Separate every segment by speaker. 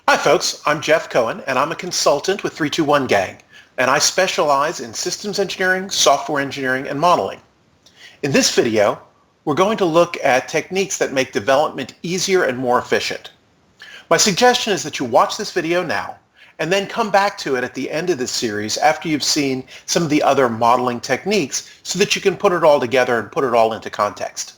Speaker 1: Hi folks, I'm Jeff Cohen and I'm a consultant with 321 Gang and I specialize in systems engineering, software engineering, and modeling. In this video, we're going to look at techniques that make development easier and more efficient. My suggestion is that you watch this video now and then come back to it at the end of this series after you've seen some of the other modeling techniques so that you can put it all together and put it all into context.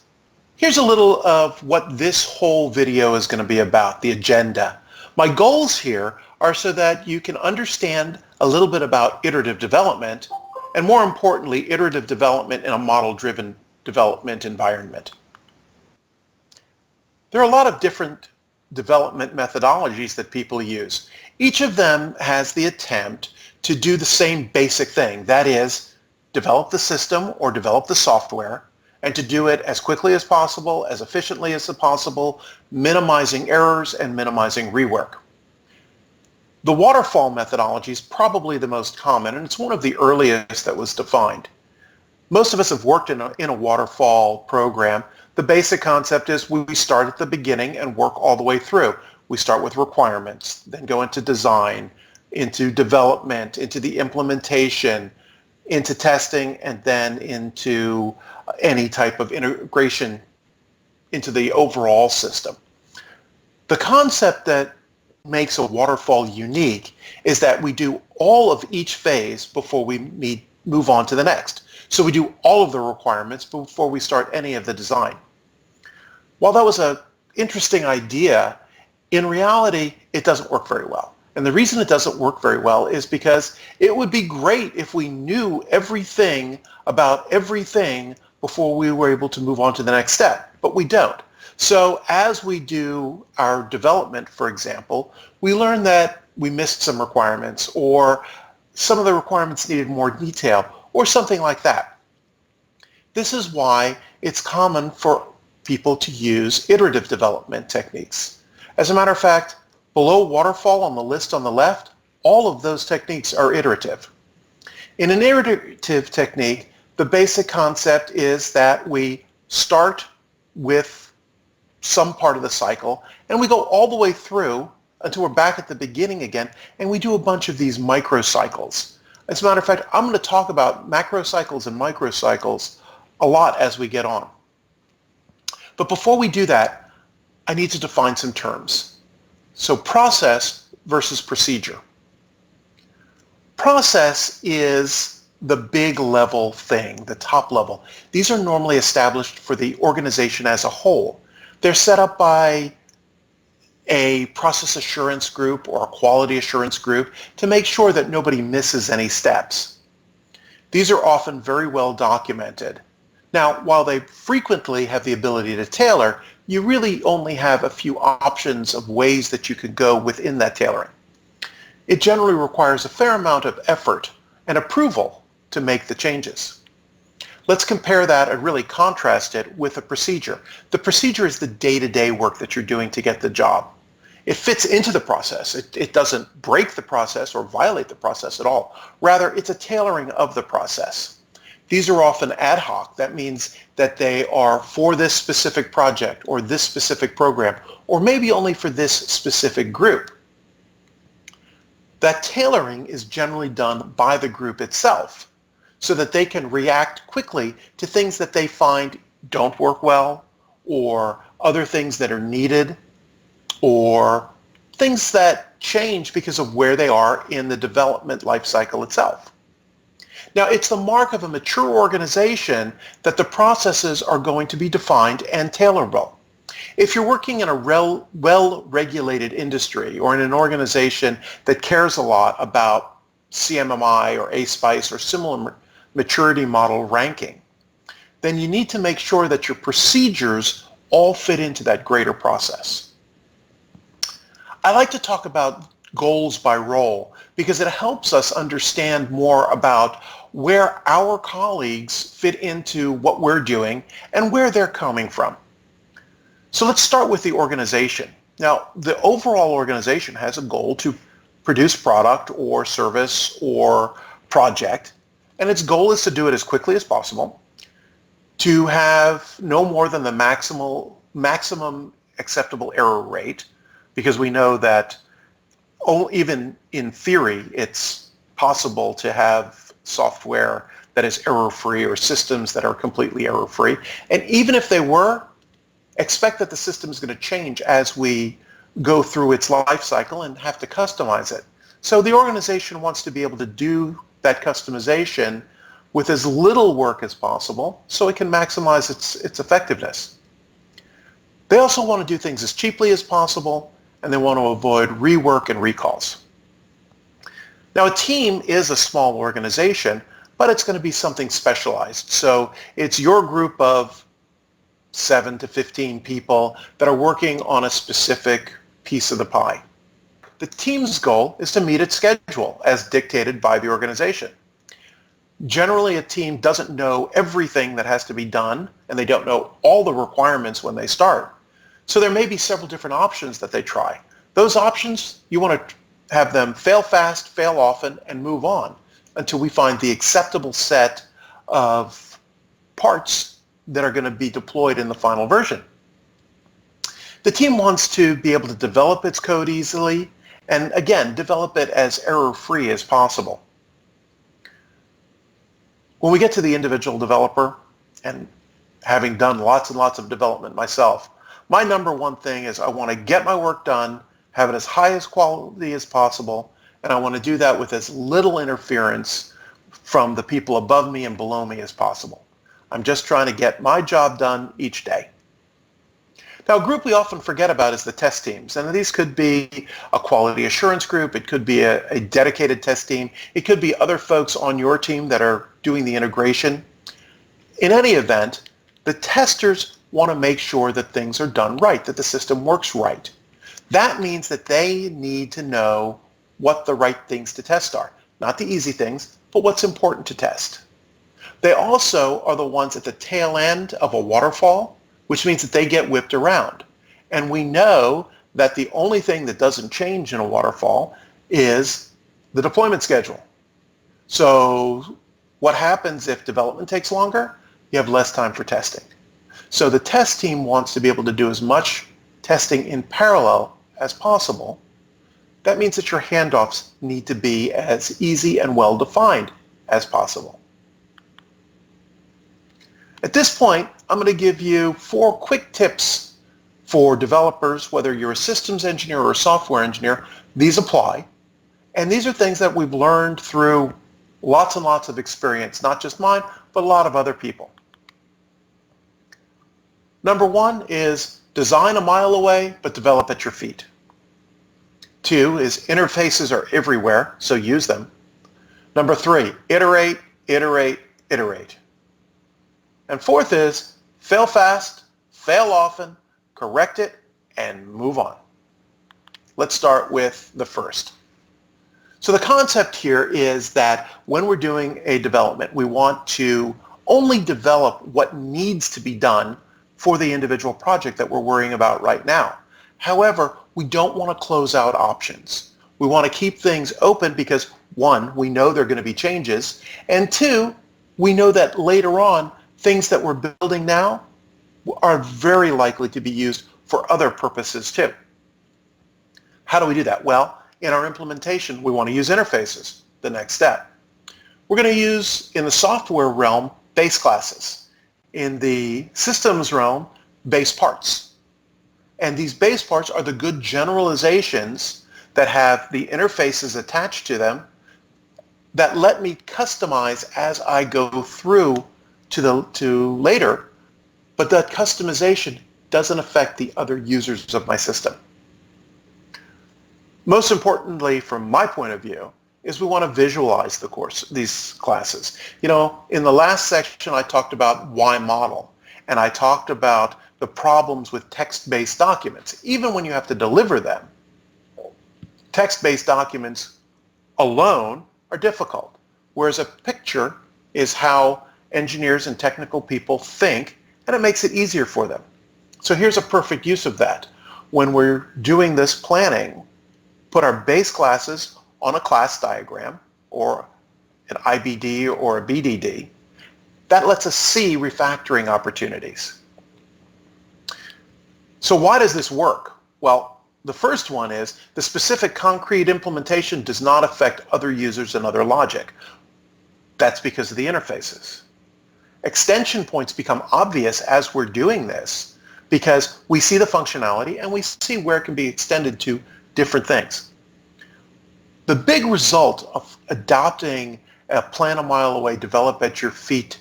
Speaker 1: Here's a little of what this whole video is going to be about, the agenda. My goals here are so that you can understand a little bit about iterative development and, more importantly, iterative development in a model-driven development environment. There are a lot of different development methodologies that people use. Each of them has the attempt to do the same basic thing, that is, develop the system or develop the software, and to do it as quickly as possible, as efficiently as possible, minimizing errors and minimizing rework. The waterfall methodology is probably the most common, and it's one of the earliest that was defined. Most of us have worked in a waterfall program. The basic concept is we start at the beginning and work all the way through. We start with requirements, then go into design, into development, into the implementation, into testing, and then into any type of integration into the overall system. The concept that makes a waterfall unique is that we do all of each phase before we move on to the next. So we do all of the requirements before we start any of the design. While that was an interesting idea, in reality, it doesn't work very well. And the reason it doesn't work very well is because it would be great if we knew everything about everything before we were able to move on to the next step, but we don't. So as we do our development, for example, we learn that we missed some requirements, or some of the requirements needed more detail, or something like that. This is why it's common for people to use iterative development techniques. As a matter of fact, below waterfall on the list on the left, all of those techniques are iterative. In an iterative technique, the basic concept is that we start with some part of the cycle and we go all the way through until we're back at the beginning again, and we do a bunch of these microcycles. As a matter of fact, I'm going to talk about macrocycles and microcycles a lot as we get on. But before we do that, I need to define some terms. So process versus procedure. Process is the big level thing, the top level. These are normally established for the organization as a whole. They're set up by a process assurance group or a quality assurance group to make sure that nobody misses any steps. These are often very well documented. Now, while they frequently have the ability to tailor, you really only have a few options of ways that you could go within that tailoring. It generally requires a fair amount of effort and approval to make the changes. Let's compare that and really contrast it with a procedure. The procedure is the day-to-day work that you're doing to get the job. It fits into the process. It doesn't break the process or violate the process at all. Rather, it's a tailoring of the process. These are often ad hoc. That means that they are for this specific project or this specific program, or maybe only for this specific group. That tailoring is generally done by the group itself so that they can react quickly to things that they find don't work well, or other things that are needed, or things that change because of where they are in the development life cycle itself. Now, it's the mark of a mature organization that the processes are going to be defined and tailorable. If you're working in a well-regulated industry or in an organization that cares a lot about CMMI or ASPICE or similar maturity model ranking, then you need to make sure that your procedures all fit into that greater process. I like to talk about goals by role because it helps us understand more about where our colleagues fit into what we're doing and where they're coming from. So let's start with the organization. Now, the overall organization has a goal to produce product or service or project, and its goal is to do it as quickly as possible, to have no more than the maximum acceptable error rate, because we know that even in theory, it's possible to have software that is error-free or systems that are completely error-free. And even if they were, expect that the system is going to change as we go through its life cycle and have to customize it. So the organization wants to be able to do that customization with as little work as possible so it can maximize its effectiveness. They also want to do things as cheaply as possible, and they want to avoid rework and recalls. Now, a team is a small organization, but it's going to be something specialized. So it's your group of 7 to 15 people that are working on a specific piece of the pie. The team's goal is to meet its schedule as dictated by the organization. Generally, a team doesn't know everything that has to be done, and they don't know all the requirements when they start. So there may be several different options that they try. Those options, you want to have them fail fast, fail often, and move on until we find the acceptable set of parts that are going to be deployed in the final version. The team wants to be able to develop its code easily and, again, develop it as error-free as possible. When we get to the individual developer, and having done lots and lots of development myself, my number one thing is I want to get my work done, have it as high as quality as possible, and I want to do that with as little interference from the people above me and below me as possible. I'm just trying to get my job done each day. Now, a group we often forget about is the test teams, and these could be a quality assurance group, it could be a dedicated test team, it could be other folks on your team that are doing the integration. In any event, the testers want to make sure that things are done right, that the system works right. That means that they need to know what the right things to test are. Not the easy things, but what's important to test. They also are the ones at the tail end of a waterfall, which means that they get whipped around. And we know that the only thing that doesn't change in a waterfall is the deployment schedule. So what happens if development takes longer? You have less time for testing. So the test team wants to be able to do as much testing in parallel as possible. That means that your handoffs need to be as easy and well-defined as possible. At this point, I'm going to give you 4 quick tips for developers, whether you're a systems engineer or a software engineer. These apply. And these are things that we've learned through lots and lots of experience, not just mine, but a lot of other people. Number 1 is design a mile away, but develop at your feet. 2 is interfaces are everywhere, so use them. Number 3, iterate, iterate, iterate. And 4th is fail fast, fail often, correct it, and move on. Let's start with the first. So the concept here is that when we're doing a development, we want to only develop what needs to be done for the individual project that we're worrying about right now. However, we don't want to close out options. We want to keep things open because 1, we know there are going to be changes, and 2, we know that later on, things that we're building now are very likely to be used for other purposes too. How do we do that? Well, in our implementation, we want to use interfaces, the next step. We're going to use, in the software realm, base classes. In the systems realm, base parts. And these base parts are the good generalizations that have the interfaces attached to them that let me customize as I go through to later, but that customization doesn't affect the other users of my system. Most importantly, from my point of view, is we want to visualize these classes. You know, in the last section I talked about why model, and I talked about the problems with text-based documents. Even when you have to deliver them, text-based documents alone are difficult, whereas a picture is how engineers and technical people think, and it makes it easier for them. So here's a perfect use of that. When we're doing this planning, put our base classes on a class diagram or an IBD or a BDD. That lets us see refactoring opportunities. So why does this work? Well, The first one is the specific concrete implementation does not affect other users and other logic. That's because of the interfaces. Extension points become obvious as we're doing this because we see the functionality and we see where it can be extended to different things. The big result of adopting a plan a mile away, develop at your feet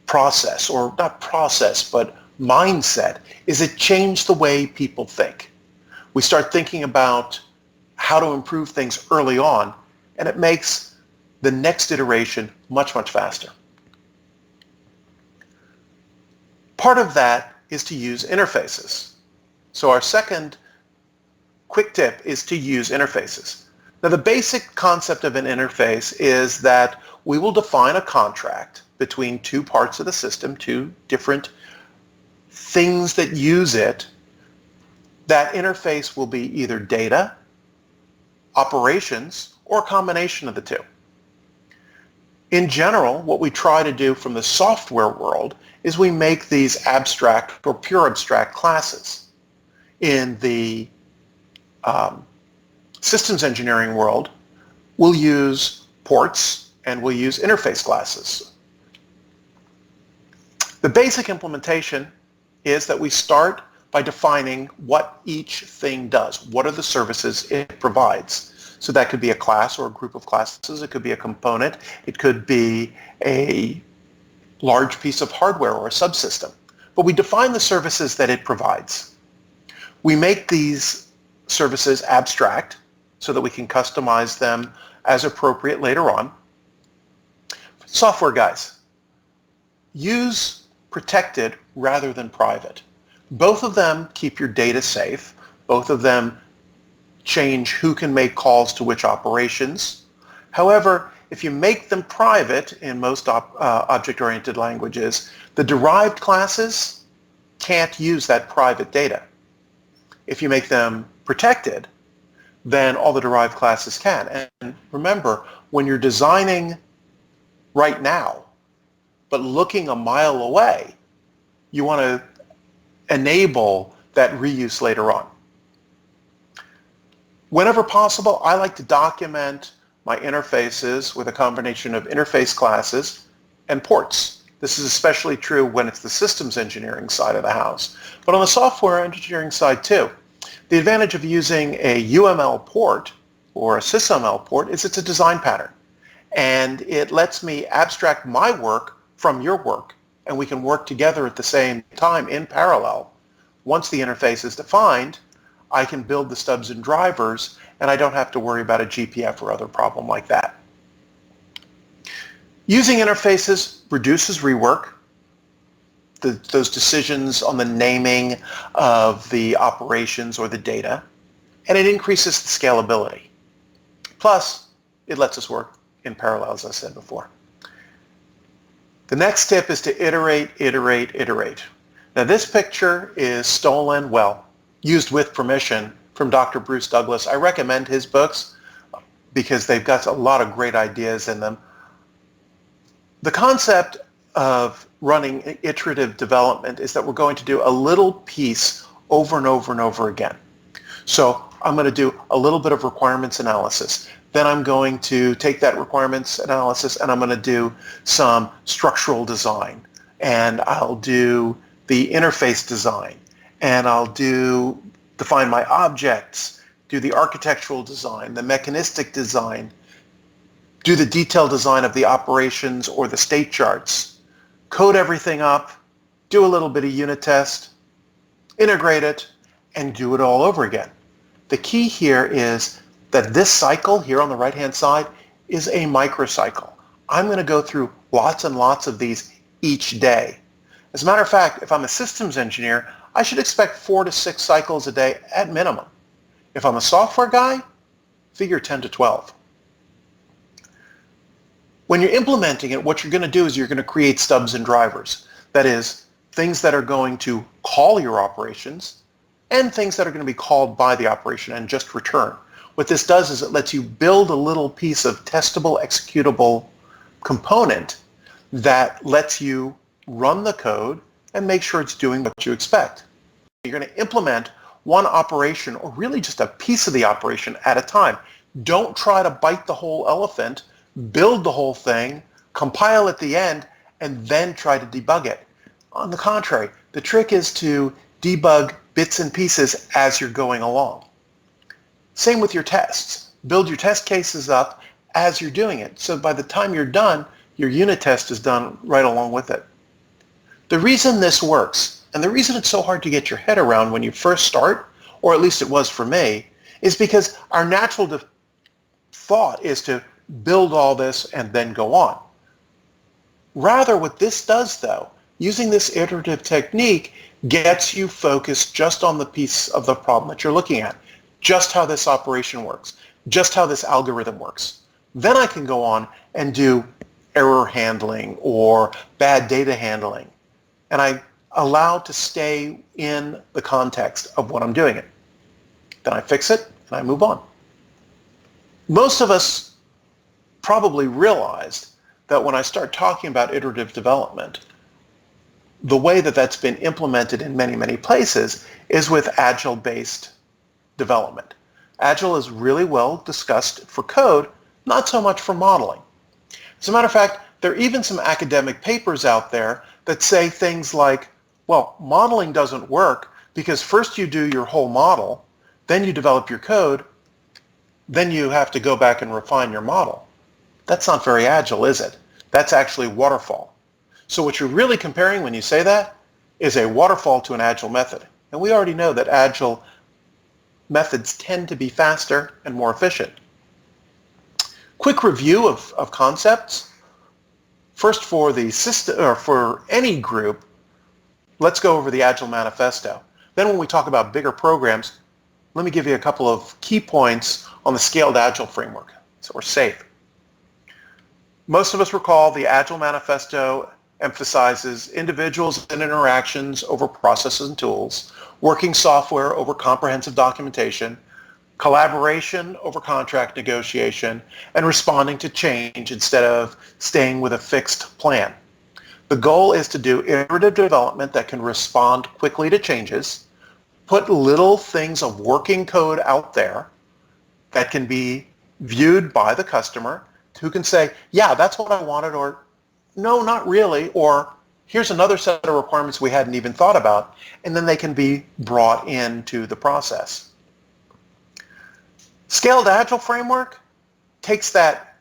Speaker 1: process, or not process, but mindset, is it changed the way people think. We start thinking about how to improve things early on, and it makes the next iteration much, much faster. Part of that is to use interfaces. So our second quick tip is to use interfaces. Now, the basic concept of an interface is that we will define a contract between two parts of the system, two different things that use it. That interface will be either data, operations, or a combination of the two. In general, what we try to do from the software world is we make these abstract or pure abstract classes. In the systems engineering world, we'll use ports and we'll use interface classes. The basic implementation is that we start by defining what each thing does. What are the services it provides? So that could be a class or a group of classes. It could be a component. It could be a large piece of hardware or a subsystem. But we define the services that it provides. We make these services abstract so that we can customize them as appropriate later on. Software guys, use protected rather than private. Both of them keep your data safe. Both of them change who can make calls to which operations. However, if you make them private in most object-oriented languages, the derived classes can't use that private data. If you make them protected, then all the derived classes can. And remember, when you're designing right now, but looking a mile away, you want to enable that reuse later on. Whenever possible, I like to document my interfaces with a combination of interface classes and ports. This is especially true when it's the systems engineering side of the house, but on the software engineering side too. The advantage of using a UML port or a sysml port is it's a design pattern, and it lets me abstract my work from your work, and we can work together at the same time in parallel. Once the interface is defined, I can build the stubs and drivers, and I don't have to worry about a GPF or other problem like that. Using interfaces reduces rework, those decisions on the naming of the operations or the data, and it increases the scalability. Plus, it lets us work in parallel, as I said before. The next tip is to iterate, iterate, iterate. Now this picture is stolen, well, used with permission from Dr. Bruce Douglas. I recommend his books because they've got a lot of great ideas in them. The concept of running iterative development is that we're going to do a little piece over and over and over again. So I'm going to do a little bit of requirements analysis. Then I'm going to take that requirements analysis and I'm going to do some structural design. And I'll do the interface design. And I'll define my objects, do the architectural design, the mechanistic design, do the detailed design of the operations or the state charts, code everything up, do a little bit of unit test, integrate it, and do it all over again. The key here is that this cycle here on the right-hand side is a microcycle. I'm going to go through lots and lots of these each day. As a matter of fact, if I'm a systems engineer, I should expect 4 to 6 cycles a day at minimum. If I'm a software guy, figure 10 to 12. When you're implementing it, what you're going to do is you're going to create stubs and drivers. That is, things that are going to call your operations and things that are going to be called by the operation and just return. What this does is it lets you build a little piece of testable, executable component that lets you run the code and make sure it's doing what you expect. You're going to implement one operation, or really just a piece of the operation at a time. Don't try to bite the whole elephant, build the whole thing, compile at the end, and then try to debug it. On the contrary, the trick is to debug bits and pieces as you're going along. Same with your tests. Build your test cases up as you're doing it. So by the time you're done, your unit test is done right along with it. The reason this works, and the reason it's so hard to get your head around when you first start, or at least it was for me, is because our natural thought is to build all this and then go on. Rather, what this does, though, using this iterative technique gets you focused just on the piece of the problem that you're looking at, just how this operation works, just how this algorithm works. Then I can go on and do error handling or bad data handling, and I allow to stay in the context of what I'm doing it. Then I fix it and I move on. Most of us probably realized that when I start talking about iterative development, the way that that's been implemented in many, many places is with Agile-based development. Agile is really well discussed for code, not so much for modeling. As a matter of fact, there are even some academic papers out there that say things like, well, modeling doesn't work because first you do your whole model, then you develop your code, then you have to go back and refine your model. That's not very agile, is it? That's actually waterfall. So what you're really comparing when you say that is a waterfall to an agile method. And we already know that agile methods tend to be faster and more efficient. Quick review of concepts. First, for the system, or for any group, let's go over the Agile Manifesto. Then when we talk about bigger programs, let me give you a couple of key points on the Scaled Agile framework, so we're safe. Most of us recall the Agile Manifesto emphasizes individuals and interactions over processes and tools, working software over comprehensive documentation, collaboration over contract negotiation, and responding to change instead of staying with a fixed plan. The goal is to do iterative development that can respond quickly to changes, put little things of working code out there that can be viewed by the customer, who can say, yeah, that's what I wanted, or no, not really, or here's another set of requirements we hadn't even thought about, and then they can be brought into the process. Scaled Agile framework takes that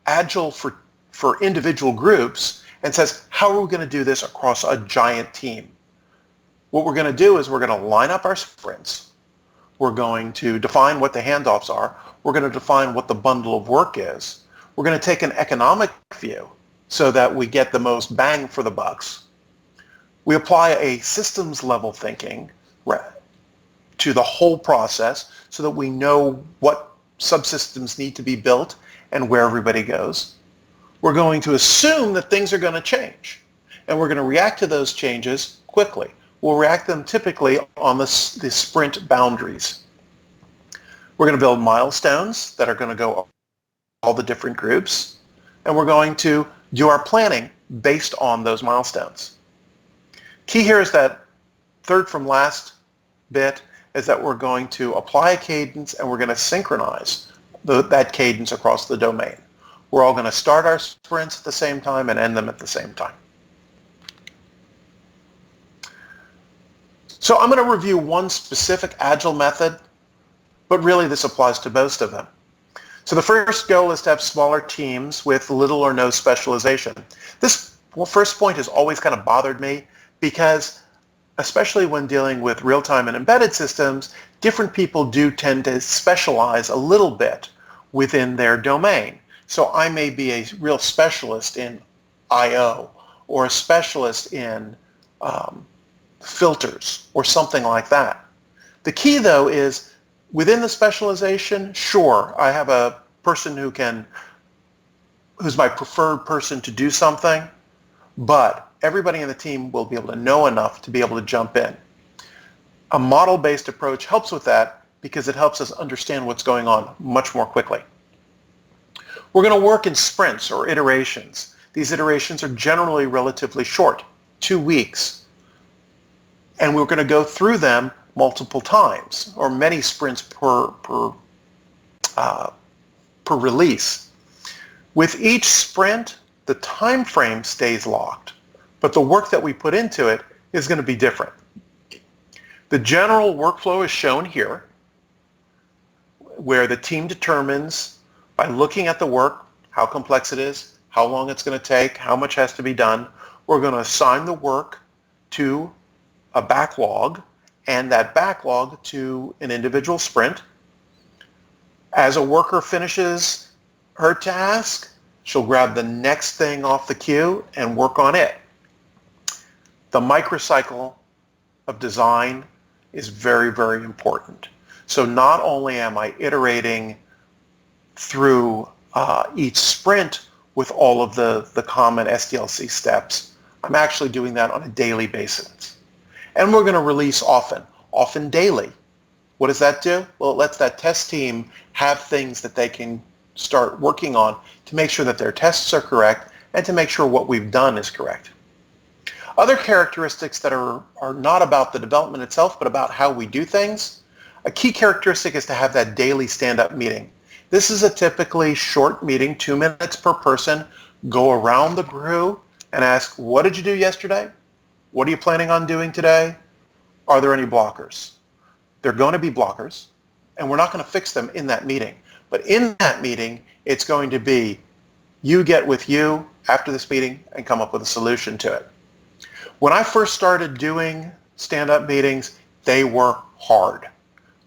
Speaker 1: Agile for individual groups and says, how are we going to do this across a giant team? What we're going to do is we're going to line up our sprints. We're going to define what the handoffs are. We're going to define what the bundle of work is. We're going to take an economic view so that we get the most bang for the bucks. We apply a systems level thinking to the whole process so that we know what subsystems need to be built and where everybody goes. We're going to assume that things are going to change, and we're going to react to those changes quickly. We'll react them typically on the sprint boundaries. We're going to build milestones that are going to go all the different groups, and we're going to do our planning based on those milestones. Key here is that third from last bit is that we're going to apply a cadence and we're going to synchronize that cadence across the domain. We're all going to start our sprints at the same time and end them at the same time. So I'm going to review one specific Agile method, but really this applies to most of them. So the first goal is to have smaller teams with little or no specialization. This first point has always kind of bothered me because, especially when dealing with real-time and embedded systems, different people do tend to specialize a little bit within their domain. So I may be a real specialist in I/O or a specialist in filters or something like that. The key, though, is within the specialization, sure, I have a person who's my preferred person to do something, but everybody in the team will be able to know enough to be able to jump in. A model-based approach helps with that because it helps us understand what's going on much more quickly. We're going to work in sprints or iterations. These iterations are generally relatively short, 2 weeks. And we're going to go through them multiple times or many sprints per release. With each sprint, the time frame stays locked, but the work that we put into it is going to be different. The general workflow is shown here, where the team determines by looking at the work, how complex it is, how long it's going to take, how much has to be done. We're going to assign the work to a backlog and that backlog to an individual sprint. As a worker finishes her task, she'll grab the next thing off the queue and work on it. The microcycle of design is very, very important. So not only am I iterating through each sprint with all of the common SDLC steps, I'm actually doing that on a daily basis. And we're going to release often daily. What does that do? Well, it lets that test team have things that they can start working on to make sure that their tests are correct and to make sure what we've done is correct. Other characteristics that are not about the development itself, but about how we do things. A key characteristic is to have that daily stand-up meeting. This is a typically short meeting, 2 minutes per person. Go around the crew and ask, what did you do yesterday? What are you planning on doing today? Are there any blockers? There are going to be blockers, and we're not going to fix them in that meeting. But in that meeting, it's going to be you get with you after this meeting and come up with a solution to it. When I first started doing stand-up meetings, they were hard.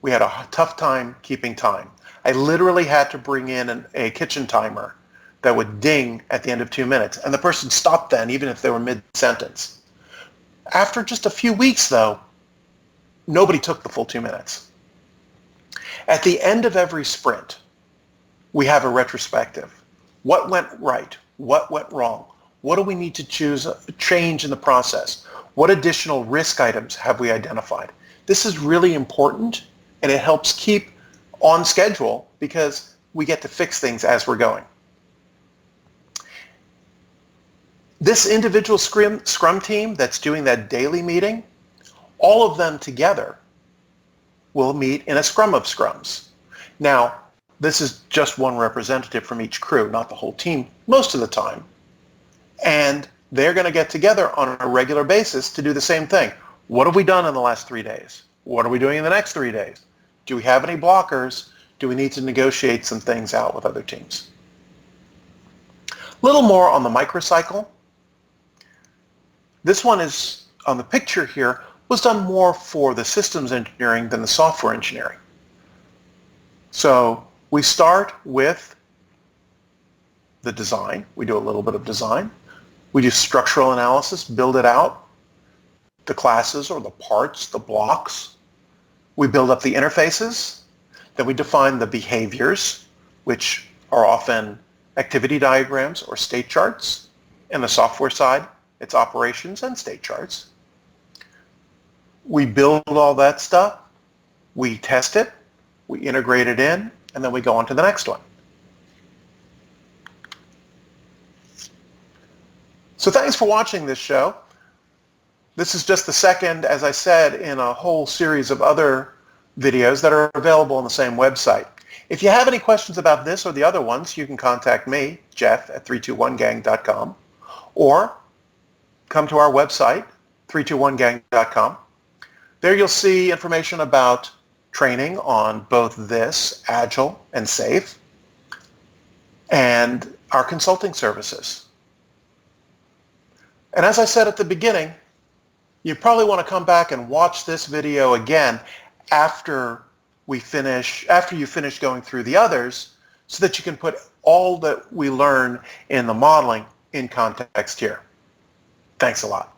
Speaker 1: We had a tough time keeping time. I literally had to bring in a kitchen timer that would ding at the end of 2 minutes, and the person stopped then, even if they were mid-sentence. After just a few weeks, though, nobody took the full 2 minutes. At the end of every sprint, we have a retrospective. What went right? What went wrong? What do we need to change in the process? What additional risk items have we identified? This is really important, and it helps keep on schedule because we get to fix things as we're going. This individual Scrum team that's doing that daily meeting, all of them together will meet in a Scrum of Scrums. Now, this is just one representative from each crew, not the whole team most of the time. And they're going to get together on a regular basis to do the same thing. What have we done in the last 3 days? What are we doing in the next 3 days? Do we have any blockers? Do we need to negotiate some things out with other teams? A little more on the microcycle. This one is, on the picture here, was done more for the systems engineering than the software engineering. So we start with the design. We do a little bit of design. We do structural analysis, build it out, the classes or the parts, the blocks. We build up the interfaces. Then we define the behaviors, which are often activity diagrams or state charts. In the software side, it's operations and state charts. We build all that stuff. We test it. We integrate it in, and then we go on to the next one. So thanks for watching this show. This is just the second, as I said, in a whole series of other videos that are available on the same website. If you have any questions about this or the other ones, you can contact me, Jeff, at 321gang.com, or come to our website, 321gang.com. There you'll see information about training on both this, Agile and Safe, and our consulting services. And as I said at the beginning, you probably want to come back and watch this video again after you finish going through the others so that you can put all that we learn in the modeling in context here. Thanks a lot.